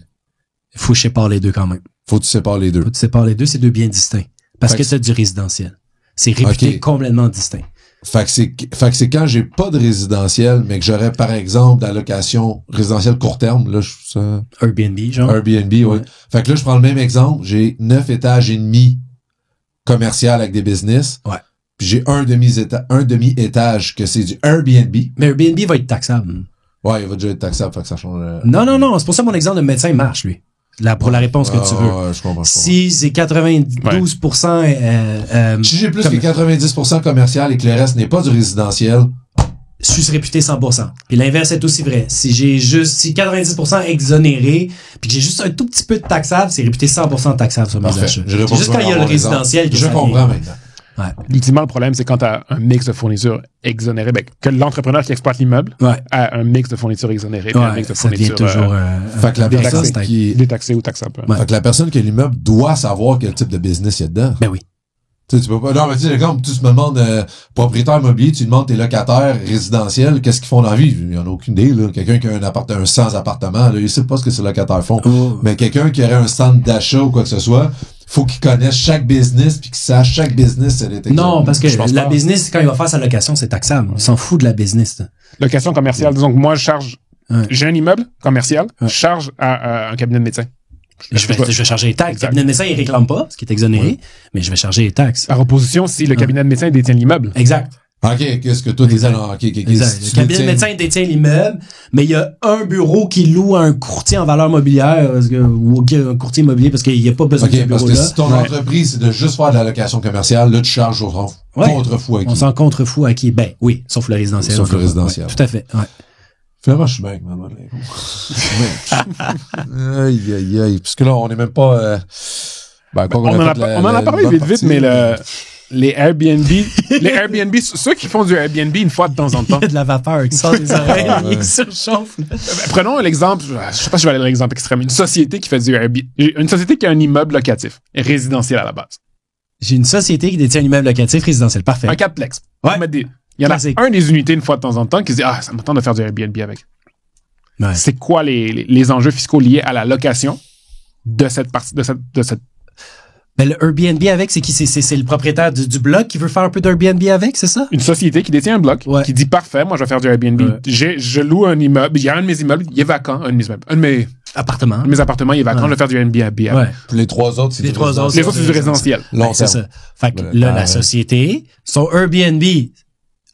Il faut séparer les deux quand même. Faut que tu sépares les deux. Faut que tu sépares les deux, c'est deux biens distincts. Parce que c'est du résidentiel. C'est réputé complètement distinct. Fait que c'est quand j'ai pas de résidentiel, mais que j'aurais, par exemple, d'allocation résidentielle court terme, là, Airbnb, genre. Airbnb, oui. Fait que là, je prends le même exemple. J'ai 9 étages et demi commercial avec des business. Ouais. Puis j'ai un demi-étage que c'est du Airbnb. Mais Airbnb va être taxable. Ouais, il va déjà être taxable, fait que ça change. Non. C'est pour ça que mon exemple de médecin marche, lui. Là, pour la réponse que tu veux. Ouais, je comprends. Si c'est 92%, si j'ai plus que 90% commercial et que le reste n'est pas du résidentiel, je suis réputé 100%. Puis l'inverse est aussi vrai. Si 90% exonéré, puis que j'ai juste un tout petit peu de taxable, c'est réputé 100% taxable sur mes achats. C'est juste quand il y a le résidentiel. Je comprends maintenant. Ouais. Ultimement, le problème, c'est quand tu as un mix de fournitures exonérées, que l'entrepreneur qui exploite l'immeuble a un mix de fournitures exonérées, un mix de fournitures toujours fait que la personne qui est détaxée ou taxable. Fait que la personne qui a l'immeuble doit savoir quel type de business il y a dedans. Ben oui. Tu peux pas. Non, mais tu sais, comme tu me demandes propriétaire immobilier, tu demandes tes locataires résidentiels, qu'est-ce qu'ils font dans la vie? Il y en a aucune idée, là. Quelqu'un qui a un sans appartement, là, il sait pas ce que ces locataires font. Mais quelqu'un qui aurait un centre d'achat ou quoi que ce soit, faut qu'il connaisse chaque business puis qu'il sache chaque business. Non, parce que la business, quand il va faire sa location, c'est taxable. Il s'en fout de la business. Location commerciale. Disons que moi, je charge, j'ai un immeuble commercial, je charge à un cabinet de médecin. Je vais charger les taxes. Le cabinet de médecin, il réclame pas, ce qui est exonéré, mais je vais charger les taxes. Par opposition, si le cabinet de médecin détient l'immeuble. Exact. OK, qu'est-ce que toi détiens? Le cabinet de médecin détient l'immeuble, mais il y a un bureau qui loue à un courtier en valeur mobilière, ou un courtier immobilier, parce qu'il n'y a pas besoin de ce bureau-là. Parce que si ton entreprise, c'est de juste faire de la location commerciale, là, tu charges au contre-fou à qui? On s'en contre-fou à qui? Ben, oui, sauf le résidentiel. Sauf le résidentiel. Tout à fait, ouais. Finalement, je suis bien avec ma mode. Aïe. Parce que là, on n'est même pas... on en a parlé vite, mais les Airbnb, ceux qui font du Airbnb une fois de temps en temps. Il y a de la vapeur qui sort des oreilles, il surchauffe. Prenons l'exemple, je sais pas si je vais aller dans l'exemple extrême, une société qui fait du Airbnb, une société qui a un immeuble locatif, résidentiel à la base. J'ai une société qui détient un immeuble locatif résidentiel, parfait. Un quadplex. Ouais. Il y en a un des unités une fois de temps en temps qui se dit ça me tente de faire du Airbnb avec. Ouais. C'est quoi les enjeux fiscaux liés à la location de cette partie de cette Ben, le Airbnb avec, c'est qui? C'est le propriétaire du bloc qui veut faire un peu d'Airbnb avec, c'est ça? Une société qui détient un bloc, qui dit parfait, moi je vais faire du Airbnb. Je loue un immeuble, il y a un de mes immeubles, il est vacant, un de mes appartements, il est vacant, je vais faire du Airbnb avec. Ouais. Puis les trois autres, c'est du résidentiel. C'est ça. Fait que là, la société, son Airbnb,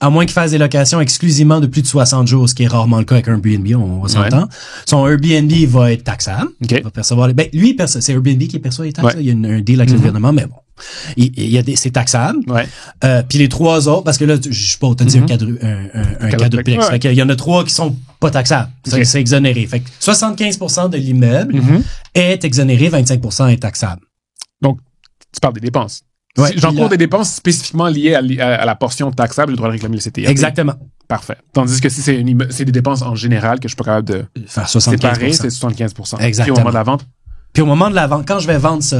à moins qu'il fasse des locations exclusivement de plus de 60 jours, ce qui est rarement le cas avec un Airbnb, on s'entend. Son Airbnb va être taxable. Il va percevoir c'est Airbnb qui perçoit les taxes. Il y a un deal avec le gouvernement, mais bon. C'est taxable. Puis les trois autres, parce que là, je sais pas, t'as dit un quadruplex. Fait qu'il y en a trois qui sont pas taxables. C'est exonéré. Fait que 75% de l'immeuble est exonéré, 25% est taxable. Donc, tu parles des dépenses. Ouais, si j'encours des dépenses spécifiquement liées à la portion taxable, je dois réclamer le CTIAP. Exactement. Parfait. Tandis que si c'est des dépenses en général que je suis pas capable de faire 75%. séparer, c'est 75%. Exactement. Puis au moment de la vente. Puis au moment de la vente, quand je vais vendre ça,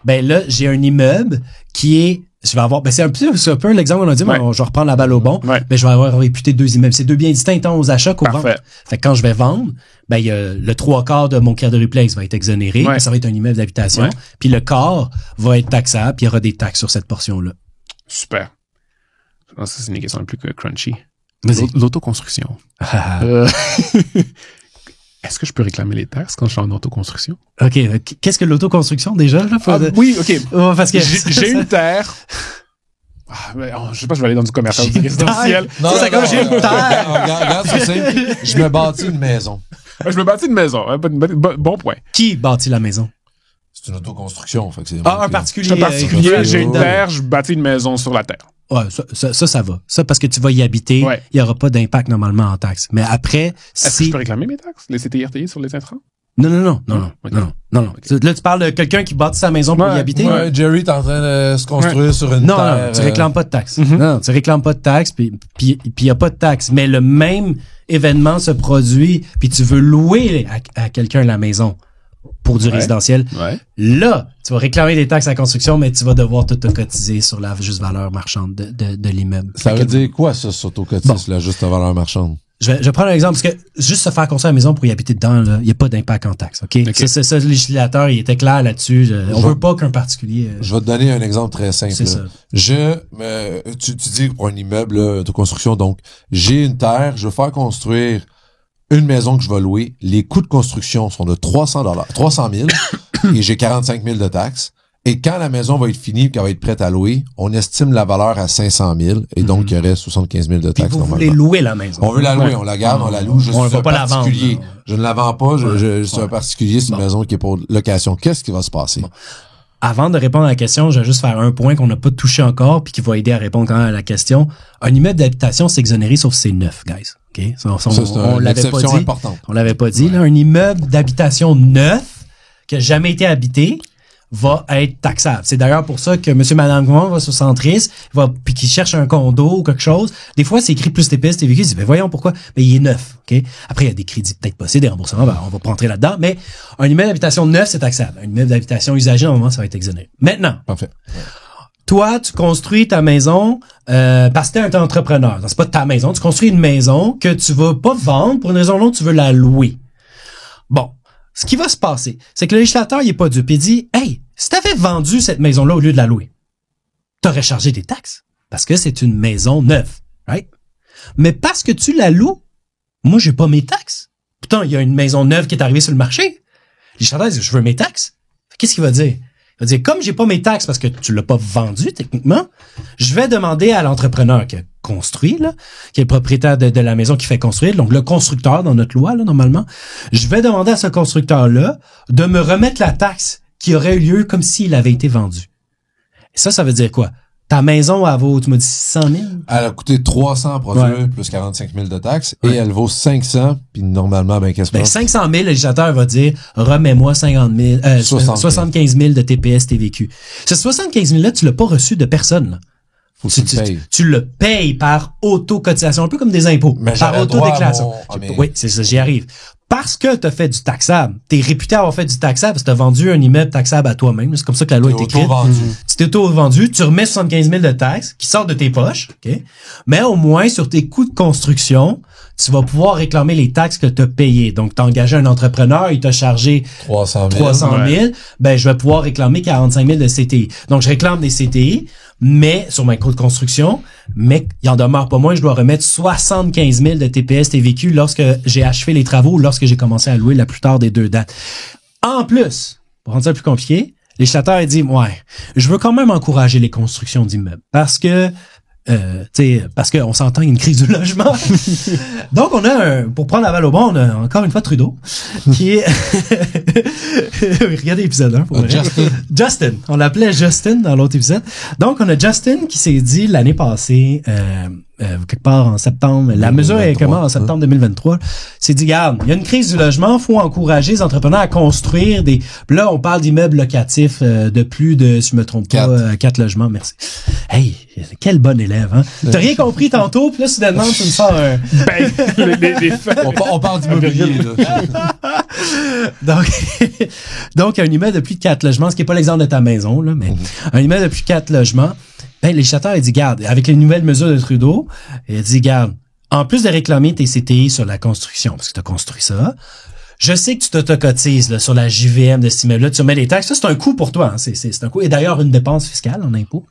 ben là, j'ai un immeuble qui est, je vais avoir, ben c'est un peu l'exemple qu'on a dit, mais je vais reprendre la balle au bon. Ben je vais avoir réputé deux immeubles. C'est deux biens distincts tant aux achats qu'aux ventes. Fait que quand je vais vendre, ben il y a le 3/4 de mon quadruplex va être exonéré, ça va être un immeuble d'habitation, puis le quart va être taxable, puis il y aura des taxes sur cette portion-là. Super. Je pense que c'est une question un peu crunchy. Vas-y. L'autoconstruction. Est-ce que je peux réclamer les taxes quand je suis en autoconstruction? OK. Qu'est-ce que l'autoconstruction, déjà? Là, oui, OK. Parce que j'ai une terre. Je sais pas, je vais aller dans du commercial, du résidentiel. Non, j'ai une terre. Regarde, c'est simple. Je me bâtis une maison. Je me bâtis une maison. Bon point. Qui bâtit la maison? C'est une autoconstruction. Fait que c'est un particulier. J'ai une terre, je bâtis une maison sur la terre. Ouais, ça va. Ça, parce que tu vas y habiter, il y aura pas d'impact normalement en taxes. Mais après, est-ce que je peux réclamer mes taxes? Les CTRTI sur les intrants? Non. Okay. Là, tu parles de quelqu'un qui bâtit sa maison pour y habiter. Ouais, Jerry, t'es en train de se construire sur une terre. Non, tu réclames pas de taxes. Non, tu réclames pas de taxes, puis il y a pas de taxes. Mais le même événement se produit, puis tu veux louer à quelqu'un la maison pour du résidentiel. Ouais. Là, tu vas réclamer des taxes à la construction, mais tu vas devoir t'auto-cotiser sur la juste valeur marchande de l'immeuble. Ça veut dire quoi, ça, s'auto-cotiser sur la juste valeur marchande? Je vais prendre un exemple, parce que juste se faire construire à la maison pour y habiter dedans, il n'y a pas d'impact en taxes, OK? Ça, le législateur, il était clair là-dessus. On veut pas qu'un particulier... Je vais te donner un exemple très simple. C'est ça. Tu dis pour un immeuble de construction, donc, j'ai une terre, je veux faire construire une maison que je vais louer. Les coûts de construction sont de 300 000 et j'ai 45 000 de taxes. Et quand la maison va être finie et qu'elle va être prête à louer, on estime la valeur à 500 000 et donc il y aurait 75 000 de taxes. Puis vous voulez louer la maison. On veut la louer, on la garde, on la loue. Je suis un particulier. Je ne la vends pas, je suis un particulier, c'est une maison qui est pour location. Qu'est-ce qui va se passer? Avant de répondre à la question, je vais juste faire un point qu'on n'a pas touché encore puis qui va aider à répondre quand même à la question. Un immeuble d'habitation, c'est exonéré sauf c'est neuf, guys. OK? On l'avait pas dit. Importante. On l'avait pas dit. Là, un immeuble d'habitation neuf qui a jamais été habité va être taxable. C'est d'ailleurs pour ça que monsieur, madame, va sur Centris, puis qui cherche un condo ou quelque chose. Des fois, c'est écrit plus TPS, TVQ. Ils disent, voyons pourquoi. Mais il est neuf, OK? Après, il y a des crédits peut-être possibles, des remboursements, on va pas rentrer là-dedans. Mais un immeuble d'habitation neuf, c'est taxable. Un immeuble d'habitation usagé, normalement, ça va être exonéré. Maintenant. Parfait. Ouais. Toi, tu construis ta maison, parce que t'es un entrepreneur. C'est pas ta maison. Tu construis une maison que tu vas pas vendre pour une raison ou l'autre, tu veux la louer. Bon. Ce qui va se passer, c'est que le législateur, il est pas dupe. Il dit, hey, si t'avais vendu cette maison-là au lieu de la louer, t'aurais chargé des taxes. Parce que c'est une maison neuve, right? Mais parce que tu la loues, moi, j'ai pas mes taxes. Pourtant, il y a une maison neuve qui est arrivée sur le marché. Le législateur dit, je veux mes taxes. Qu'est-ce qu'il va dire? Il va dire, comme j'ai pas mes taxes parce que tu l'as pas vendu, techniquement, je vais demander à l'entrepreneur qui a construit, là, qui est le propriétaire de la maison qui fait construire, donc le constructeur dans notre loi, là, normalement, je vais demander à ce constructeur-là de me remettre la taxe qui aurait eu lieu comme s'il avait été vendu. Et ça veut dire quoi? Ta maison, elle vaut, tu m'as dit 600 000? Elle a coûté 300 à produire, plus 45 000 de taxes, et elle vaut 500, puis normalement, qu'est-ce que 500 000, le législateur va dire, remets-moi 75 000 de TPS TVQ. Ce 75 000-là, tu l'as pas reçu de personne, là. Tu le payes par auto-cotisation, un peu comme des impôts, mais par auto-déclaration. Oui, c'est ça, j'y arrive. Parce que t'as fait du taxable, t'es réputé avoir fait du taxable parce que t'as vendu un immeuble taxable à toi-même. C'est comme ça que la loi est écrite. Tu t'es auto-vendu, tu remets 75 000 de taxes qui sortent de tes poches, ok. Mais au moins, sur tes coûts de construction, tu vas pouvoir réclamer les taxes que t'as payées. Donc, t'as engagé un entrepreneur, il t'a chargé 300 000. Ben, je vais pouvoir réclamer 45 000 de CTI. Donc, je réclame des CTI, mais sur mes coûts de construction, mais il en demeure pas moins, je dois remettre 75 000 de TPS TVQ lorsque j'ai achevé les travaux ou lorsque j'ai commencé à louer la plupart des deux dates. En plus, pour rendre ça plus compliqué, le législateur a dit, je veux quand même encourager les constructions d'immeubles parce que parce qu'on s'entend, il y a une crise du logement. Donc, on a pour prendre la balle au bon, on a encore une fois Trudeau, qui est, regardez l'épisode 1, pour vrai. Justin. On l'appelait Justin dans l'autre épisode. Donc, on a Justin qui s'est dit l'année passée, quelque part en septembre, la mesure est comment en septembre 2023, s'est dit, regarde, il y a une crise du logement, faut encourager les entrepreneurs à construire des, là, on parle d'immeubles locatifs de plus de, si je me trompe pas, 4 logements, merci. Hey, quel bon élève, hein? T'as rien compris tantôt, puis là, soudainement, tu me sors un... on parle d'immobilier, là. Donc, un immeuble de plus de 4 logements, ce qui est pas l'exemple de ta maison, là, mais un immeuble de plus de 4 logements, le législateur a dit, garde, avec les nouvelles mesures de Trudeau, il a dit, garde, en plus de réclamer tes CTI sur la construction, parce que tu as construit ça, je sais que tu t'autocotises là, sur la JVM de cet immeuble-là, tu remets les taxes, ça c'est un coût pour toi, hein, c'est un coût, et d'ailleurs une dépense fiscale en impôt.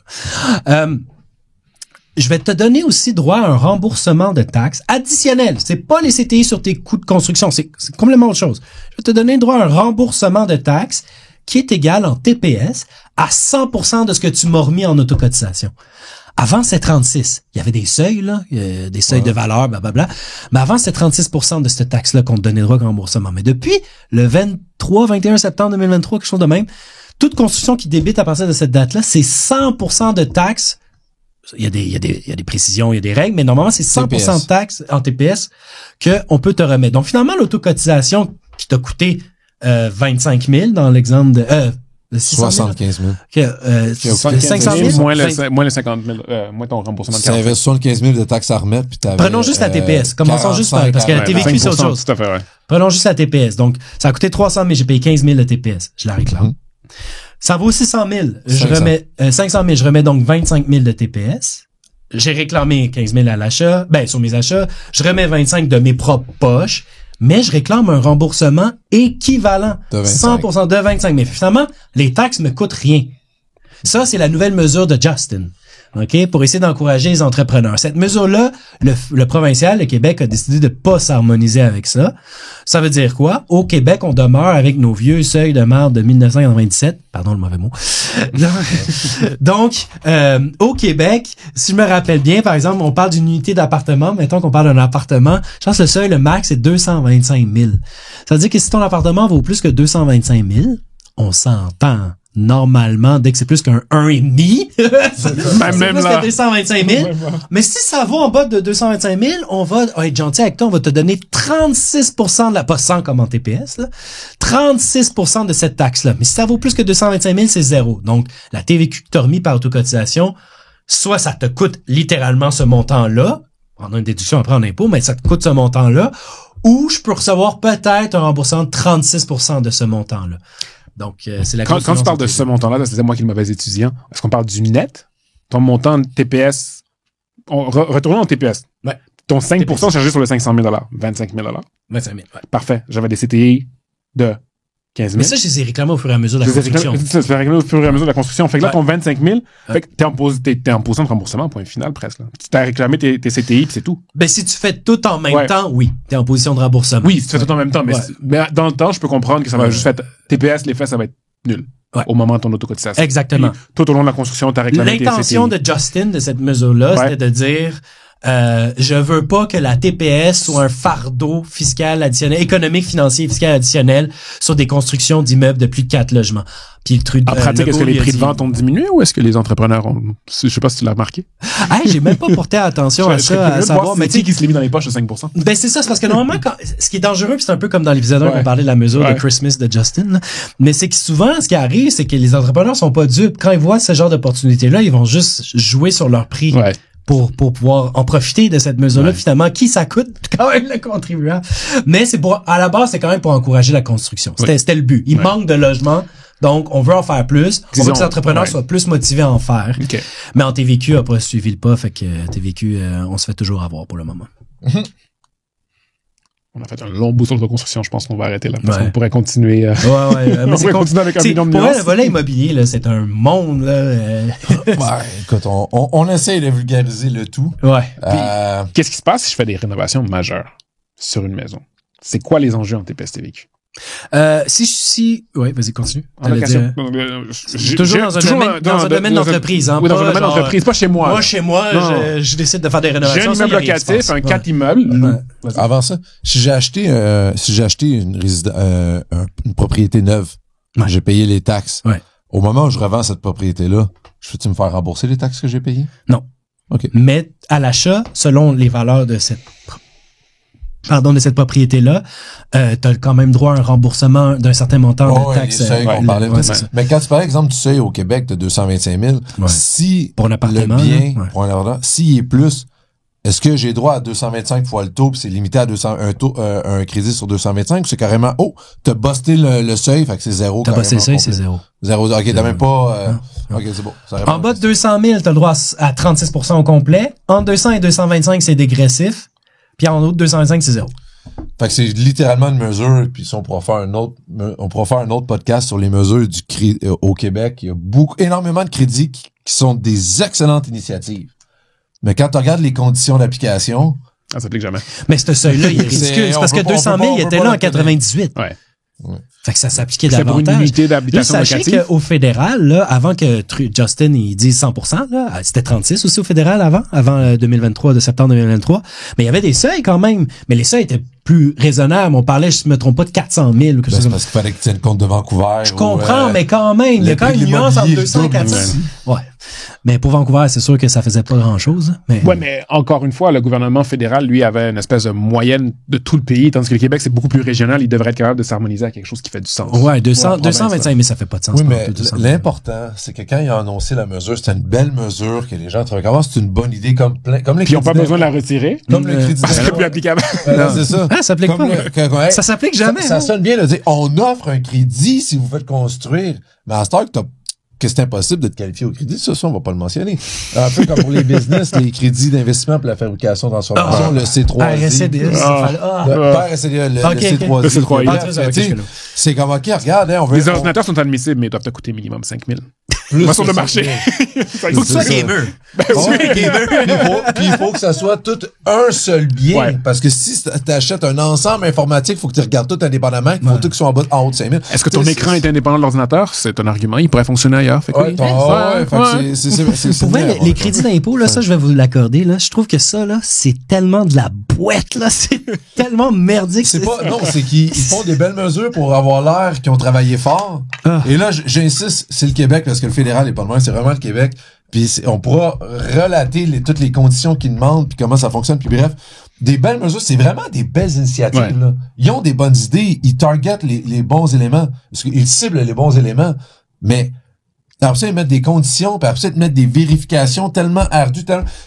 Je vais te donner aussi droit à un remboursement de taxes additionnel. C'est pas les CTI sur tes coûts de construction, c'est complètement autre chose. Je vais te donner droit à un remboursement de taxes qui est égal en TPS à 100% de ce que tu m'as remis en autocotisation. Avant, c'est 36. Il y avait des seuils, là, des seuils de valeur, blablabla. Mais avant, c'est 36% de cette taxe-là qu'on te donnait droit à remboursement. Mais depuis le 21 septembre 2023, quelque chose de même, toute construction qui débite à partir de cette date-là, c'est 100% de taxes il y a des précisions, il y a des règles, mais normalement, c'est 100% de taxes en TPS qu'on peut te remettre. Donc, finalement, l'autocotisation qui t'a coûté 25 000 dans l'exemple de 75 000. 500 000? Moins les 50 000, moins ton remboursement de ça avait 75 000 de taxes à remettre, puis t'avais... Prenons juste la TPS. Commençons juste par, parce que la TVQ, c'est autre chose. Tout à fait, ouais. Prenons juste la TPS. Donc, ça a coûté 300 000, j'ai payé 15 000 de TPS. Je la réclame. Ça vaut 600 000. Je remets, 500 000, je remets donc 25 000 de TPS. J'ai réclamé 15 000 à l'achat, sur mes achats. Je remets 25 de mes propres poches. Mais je réclame un remboursement équivalent. De 25. 100% de 25 000. Finalement, les taxes me coûtent rien. Ça, c'est la nouvelle mesure de Justin. OK? Pour essayer d'encourager les entrepreneurs. Cette mesure-là, le provincial, le Québec, a décidé de pas s'harmoniser avec ça. Ça veut dire quoi? Au Québec, on demeure avec nos vieux seuils de marde de 1997. Pardon le mauvais mot. Donc, au Québec, si je me rappelle bien, par exemple, on parle d'une unité d'appartement. Mettons qu'on parle d'un appartement. Je pense que le seuil, le max, c'est 225 000. Ça veut dire que si ton appartement vaut plus que 225 000, on s'entend. Normalement, dès que c'est plus qu'un 1,5, c'est même plus là. que 225 000. Mais si ça va en bas de 225 000, on va être gentil avec toi, on va te donner 36% de la, pas 100 comme en TPS, là, 36% de cette taxe-là. Mais si ça vaut plus que 225 000, c'est zéro. Donc, la TVQ que tu as remis par autocotisation, soit ça te coûte littéralement ce montant-là, on a une déduction après en impôt, mais ça te coûte ce montant-là, ou je peux recevoir peut-être un remboursement de 36% de ce montant-là. Donc, c'est la Quand tu parles de ce montant-là, c'est moi qui est le mauvais étudiant. Est-ce qu'on parle du net? Ton montant de TPS, retournons au TPS. Ouais. Ton 5% chargé sur le 500 000 25 000 25 000, ouais. Parfait. J'avais des CTI de 15 000. Mais ça, je les ai réclamés au fur et à mesure de la construction. Ça se fait réclamer au fur et à mesure de la construction. Fait que là, Ouais. ton 25 000, fait que t'es en position de remboursement, point final, presque, là. Tu t'as réclamé tes CTI pis c'est tout. Ben, si tu fais tout en même temps, oui, t'es en position de remboursement. Oui, si tu fais tout en même temps, mais dans le temps, je peux comprendre que ça va juste faire TPS, l'effet, ça va être nul. Ouais. Au moment de ton autocotisation. Exactement. Puis, tout au long de la construction, t'as réclamé tes CTI. L'intention de Justin, de cette mesure-là, c'était de dire, je veux pas que la TPS soit un fardeau fiscal additionnel, économique, financier et fiscal additionnel sur des constructions d'immeubles de plus de 4 logements. Puis le truc En pratique, est-ce que les prix de vente ont diminué ou est-ce que les entrepreneurs ont, je sais pas si tu l'as remarqué. Hey, j'ai même pas porté attention à ça, à savoir, mais tu sais qui se l'est mis dans les poches de 5%. Ben, c'est ça, c'est parce que normalement, ce qui est dangereux, c'est un peu comme dans l'épisode 1 qu'on parlait de la mesure de Christmas de Justin, là. Mais c'est que souvent, ce qui arrive, c'est que les entrepreneurs sont pas dupes. Quand ils voient ce genre d'opportunité-là, ils vont juste jouer sur leur prix. Ouais. Pour pouvoir en profiter de cette mesure-là, finalement, qui ça coûte quand même le contribuable. Mais c'est à la base, c'est quand même pour encourager la construction. C'était le but. Il manque de logements. Donc, on veut en faire plus. On veut que les entrepreneurs soient plus motivés à en faire. Okay. Mais en TVQ, a pas suivi le pas. Fait que TVQ, on se fait toujours avoir pour le moment. On a fait un long bout sur la construction. Je pense qu'on va arrêter là. Parce qu'on pourrait continuer. Mais on pourrait continuer avec un million de nuances. Pour le volet immobilier, là, c'est un monde, là. Écoute, on essaye de vulgariser le tout. Ouais. Qu'est-ce qui se passe si je fais des rénovations majeures sur une maison? C'est quoi les enjeux en TPS TVQ? Ouais, vas-y, continue. En location. Toujours dans un domaine d'entreprise, hein. Oui, dans un domaine d'entreprise, pas chez moi. Moi, chez moi, je décide de faire des rénovations. J'ai un immeuble locatif, un 4 immeubles. Avant ça, si j'ai acheté une propriété neuve, j'ai payé les taxes. Ouais. Au moment où je revends cette propriété-là, je peux-tu me faire rembourser les taxes que j'ai payées? Non. OK. Mais à l'achat, selon les valeurs de cette propriété-là, t'as quand même droit à un remboursement d'un certain montant de taxes. Les seuils qu'on parlait. Mais quand tu parles, exemple, du seuil au Québec de 225 000, si pour un appartement, le bien, pour un appartement, s'il est plus, est-ce que j'ai droit à 225 fois le taux puis c'est limité à un crédit sur 225 ou c'est carrément, t'as busté le seuil, fait que c'est zéro. T'as busté le seuil, c'est zéro. Zéro. OK, t'as même pas, OK, c'est bon. En bas de 200 000, t'as le droit à 36% au complet. Entre 200 et 225, c'est dégressif. Puis en haut de 225, c'est zéro. Fait que c'est littéralement une mesure, puis si on pourra faire un autre podcast sur les mesures au Québec. Il y a énormément de crédits qui sont des excellentes initiatives. Mais quand tu regardes les conditions d'application... Ça s'applique jamais. Mais ce seuil-là, il est ridicule. C'est parce que 200 000, il était là en 98. Ouais. Fait que ça s'appliquait davantage. davantage. Pour une unité d'habitation locative. Sachez qu'au fédéral, là, avant que Justin il dise 100%, là, c'était 36 aussi au fédéral avant 2023, de septembre 2023. Mais il y avait des seuils quand même. Mais les seuils étaient plus raisonnable. On parlait, je me trompe pas, de 400 000 ou quelque chose C'est comme parce ça. qu'il fallait que tu tiennes compte de Vancouver. Je comprends, mais quand même, il y a quand même une nuance entre 200 et 400. Ouais. Mais pour Vancouver, c'est sûr que ça faisait pas grand-chose. Mais... Ouais, mais encore une fois, le gouvernement fédéral, lui, avait une espèce de moyenne de tout le pays, tandis que le Québec, c'est beaucoup plus régional. Il devrait être capable de s'harmoniser à quelque chose qui fait du sens. Ouais, 225 000, ça fait pas de sens. Oui, mais l'important, c'est que quand ils ont annoncé la mesure, c'était une belle mesure que les gens trouvaient comment c'est une bonne idée comme les Puis ils n'ont pas besoin de la retirer. Comme le crédit parce que c'est plus applicable. C'est ça. Ah, ça s'applique pas. Ça s'applique jamais. Ça sonne bien de dire, on offre un crédit si vous faites construire. Mais à ce temps que c'est impossible de te qualifier au crédit, ça, on va pas le mentionner. Un peu comme pour les business, les crédits d'investissement pour la fabrication, transformation, le C3I. RSCDE, pas RSCDE, le C3I. Le C3I. C'est comme, OK, regarde, on veut... Les ordinateurs sont admissibles, mais ils doivent te coûter minimum 5 000. Plus sur le marché. Faut que tu sois gamer. Puis il faut que ça soit tout un seul bien. Ouais. Parce que si tu achètes un ensemble informatique, il faut que tu regardes tout indépendamment. Il faut tout qu'ils soient en haut de 5 000. Est-ce que ton écran est indépendant de l'ordinateur? C'est un argument. Il pourrait fonctionner ailleurs. Fait que pour moi, les crédits d'impôt, là, ça, je vais vous l'accorder, là. Je trouve que ça, là, c'est tellement de la boîte, là. C'est tellement merdique. C'est qu'ils font des belles mesures pour avoir l'air qu'ils ont travaillé fort. Et là, j'insiste, c'est le Québec, parce que le fédéral est pas loin, c'est vraiment le Québec. Puis on pourra relater toutes les conditions qu'ils demandent, puis comment ça fonctionne, puis bref. Des belles mesures, c'est vraiment des belles initiatives, là. Ils ont des bonnes idées, ils targetent les bons éléments, parce qu'ils ciblent les bons éléments, mais après ça, ils mettent des conditions, puis après ça, ils mettent des vérifications tellement ardues,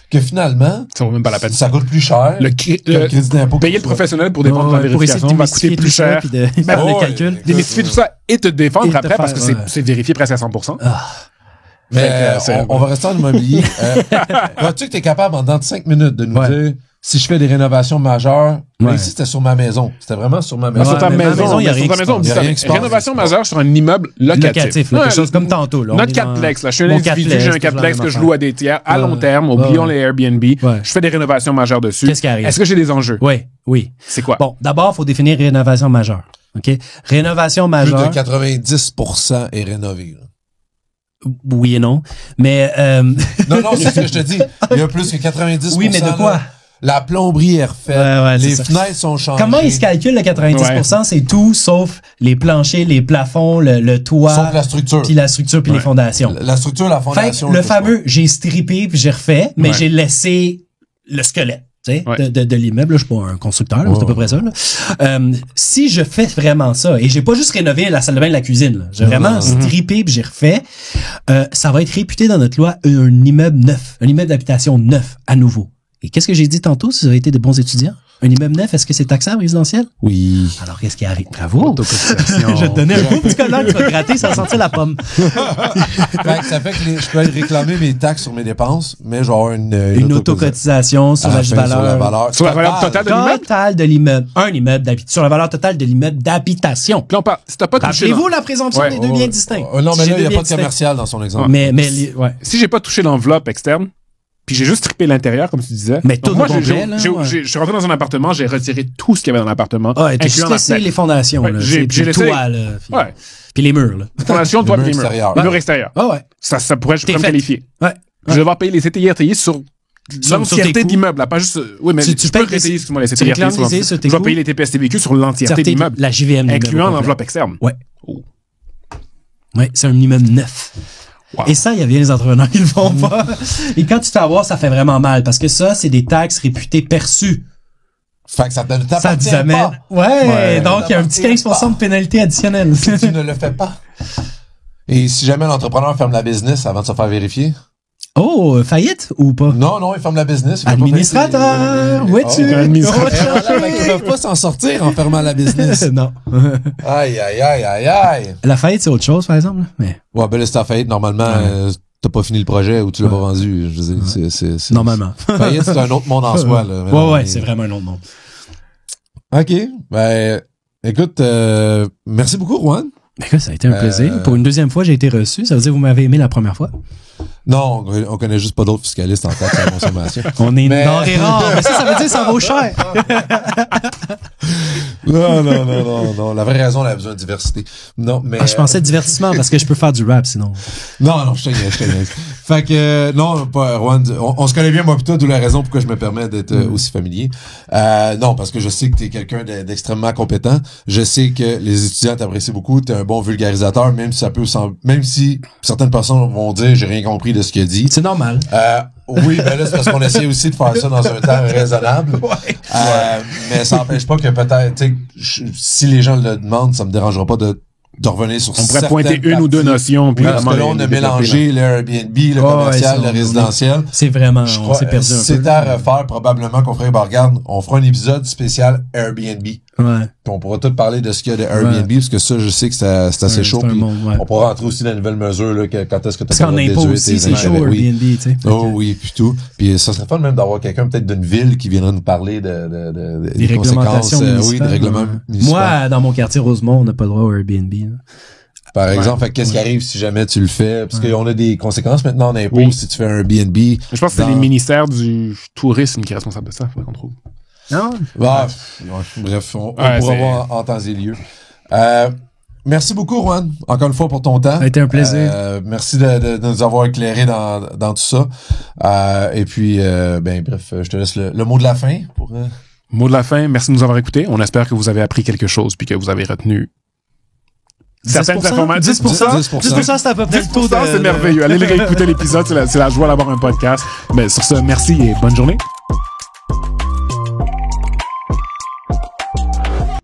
que finalement, ça vaut même pas la peine. Ça coûte plus cher. Le crédit d'impôt. Payer le professionnel pour défendre ta vérification va coûter plus cher. Puis de faire les calculs. Démystifier tout ça et te défendre après parce que c'est vérifié presque à 100%. Mais on va rester en immobilier. Crois-tu que tu es capable en dedans de 5 minutes de nous dire si je fais des rénovations majeures, là, ici c'était sur ma maison. C'était vraiment sur ma maison. Sur ta maison, il y a rien qui se passe. Rénovation majeure sur un immeuble locatif. Quelque chose comme tantôt. Là, notre 4plex, là. Je suis un individu, j'ai un 4plex que je loue à des tiers à long terme. Oublions les Airbnb. Je fais des rénovations majeures dessus. Qu'est-ce qui arrive? Est-ce que j'ai des enjeux? Oui. C'est quoi? Bon, d'abord, il faut définir rénovation majeure. OK? Rénovation majeure. Plus de 90% est rénové, là. Oui et non. Mais, Non, c'est ce que je te dis. Il y a plus que 90%. Oui, mais de quoi? Là, la plomberie est refaite. Les fenêtres sont changées. Comment ils se calculent le 90%? C'est tout sauf les planchers, les plafonds, le toit. Sauf la structure. Puis la structure puis les fondations. La structure, la fondation. Fait que le fameux, j'ai strippé puis j'ai refait, mais j'ai laissé le squelette. Tu sais, de l'immeuble, je suis pas un constructeur, c'est à peu près ça. Là. Si je fais vraiment ça, et j'ai pas juste rénové la salle de bain et la cuisine, là, j'ai vraiment strippé puis j'ai refait, ça va être réputé dans notre loi un immeuble neuf, un immeuble d'habitation neuf à nouveau. Et qu'est-ce que j'ai dit tantôt si vous avez été de bons étudiants? Un immeuble neuf, est-ce que c'est taxable résidentiel? Oui. Alors, qu'est-ce qui arrive? Bravo! Je vais te donner un beau petit collant qui va gratter sans sentir la pomme. Ça fait que je peux aller réclamer mes taxes sur mes dépenses, mais genre une autocotisation sur la valeur. Sur la valeur totale de l'immeuble? Totale de l'immeuble. Un immeuble d'habitation. Sur la valeur totale de l'immeuble d'habitation. Puis on parle, si t'as pas touché. Rappelez-vous la présomption des deux biens distincts. Non, mais là, il n'y a pas de commercial dans son exemple. Mais, si j'ai pas touché l'enveloppe externe, puis j'ai juste trippé l'intérieur, comme tu disais. Mais tout moi, je suis rentré dans un appartement, j'ai retiré tout ce qu'il y avait dans l'appartement. Ah, t'as juste laissé les fondations, là. J'ai le toit, là. Puis les murs, là. Fondation, toit, puis les murs. Le mur extérieur. Ah ouais. Ça pourrait, je pourrais me qualifier. Ouais. Je vais devoir payer les CTI sur l'entièreté de l'immeuble, pas juste, oui, mais tu peux rétayer, excuse-moi, les CTI. Je vais payer les TPS TVQ sur l'entièreté de l'immeuble. La JVM. Incluant l'enveloppe externe. Ouais. Ouais, c'est un immeuble neuf. Wow. Et ça, il y a bien les entrepreneurs qui le font pas. Et quand tu t'avoir, ça fait vraiment mal parce que ça, c'est des taxes réputées perçues. Fait que ça te t'appartient pas. Ouais, donc il y a un petit 15% de pénalité additionnelle. Si tu ne le fais pas. Et si jamais l'entrepreneur ferme la business avant de se faire vérifier? Oh, faillite ou pas? Non, il ferme la business. Administrateur! Où es-tu? Ils peuvent pas s'en sortir en fermant la business. Non. Aïe. La faillite, c'est autre chose, par exemple. Mais... Ouais, ben là, c'est ta faillite. Normalement, t'as pas fini le projet ou tu l'as pas vendu. Je veux dire, c'est... Normalement. Faillite, c'est un autre monde en soi, là. Ouais, c'est vraiment un autre monde. OK. Ben, écoute, merci beaucoup, Juan. Écoute, ça a été un plaisir. Pour une deuxième fois, j'ai été reçu. Ça veut dire que vous m'avez aimé la première fois? Non, on connaît juste pas d'autres fiscalistes en taxes à la consommation. On est denrées rares. Mais ça veut dire que ça vaut cher. Non. La vraie raison, elle a besoin de diversité. Non, mais. Je pensais divertissement parce que je peux faire du rap sinon. Non, je te niaise. Fait que, non, pas, Rouen, on se connaît bien, moi, pis toi, d'où la raison pourquoi je me permets d'être aussi familier. Non, parce que je sais que t'es quelqu'un d'extrêmement compétent. Je sais que les étudiants t'apprécient beaucoup. T'es un bon vulgarisateur, même si certaines personnes vont dire, j'ai rien compris de ce qu'il a dit. C'est normal. Oui, ben là, c'est parce qu'on essaie aussi de faire ça dans un temps raisonnable. Mais ça n'empêche pas que peut-être, tu sais, si les gens le demandent, ça me dérangera pas de revenir sur on pourrait pointer une ou deux notions. Puis parce que là, on a mélangé le Airbnb, le commercial, le résidentiel. C'est vraiment, on s'est perdu un peu. C'est à refaire, probablement qu'on ferait, regarde, on fera un épisode spécial Airbnb. Ouais. Puis on pourra tout parler de ce qu'il y a de Airbnb, parce que ça, je sais que c'est assez chaud. Puis on pourra rentrer aussi dans la nouvelle mesure, là, quand est-ce que tu as le droit de déduire aussi, c'est chaud, Airbnb, tu sais. Oh oui, puis tout. Puis ça serait fun même d'avoir quelqu'un peut-être d'une ville qui viendrait nous parler des réglementations municipales. Oui, des règlements municipaux. Moi, dans mon quartier Rosemont, on n'a pas le droit au Airbnb. Là. Par exemple, fait qu'est-ce qui arrive si jamais tu le fais? Parce qu'on a des conséquences maintenant en impôts si tu fais un Airbnb. Je pense que c'est les ministères du tourisme qui est responsable de ça, faudrait qu'on trouve. Non? Bref, on pourra voir en temps et lieu. Merci beaucoup, Juan, encore une fois, pour ton temps. Ça a été un plaisir. Merci de nous avoir éclairé dans tout ça. Et puis, bref, je te laisse le mot de la fin. Mot de la fin, merci de nous avoir écoutés. On espère que vous avez appris quelque chose puis que vous avez retenu certaines informations. 10%, c'est à peu près le taux de... c'est merveilleux. Allez réécouter l'épisode, c'est la joie d'avoir un podcast. Mais sur ce, merci et bonne journée.